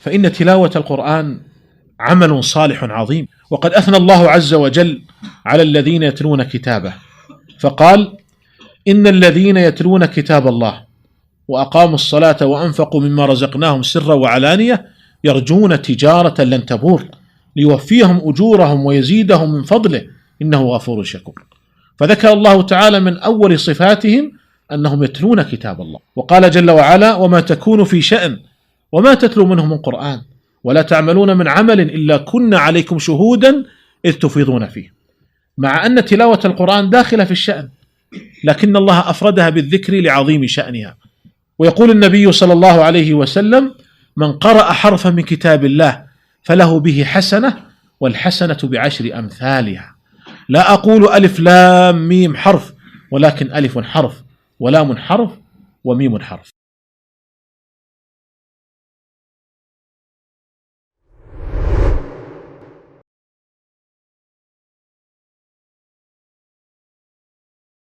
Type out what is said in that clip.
فإن تلاوة القرآن عمل صالح عظيم، وقد أثنى الله عز وجل على الذين يتلون كتابه فقال: إن الذين يتلون كتاب الله وأقاموا الصلاة وأنفقوا مما رزقناهم سرا وعلانية يرجون تجارة لن تبور ليوفيهم أجورهم ويزيدهم من فضله إنه غفور شكور. فذكر الله تعالى من أول صفاتهم أنهم يتلون كتاب الله، وقال جل وعلا: وما تكون في شأن وما تتلو منه من قرآن ولا تعملون من عمل إلا كنا عليكم شهودا إذ تفيضون فيه. مع أن تلاوة القرآن داخلة في الشأن، لكن الله أفردها بالذكر لعظيم شأنها. ويقول النبي صلى الله عليه وسلم: من قرأ حرفا من كتاب الله فله به حسنة والحسنة بعشر أمثالها. لا أقول ألف لام ميم حرف، ولكن ألف حرف ولام حرف وميم حرف.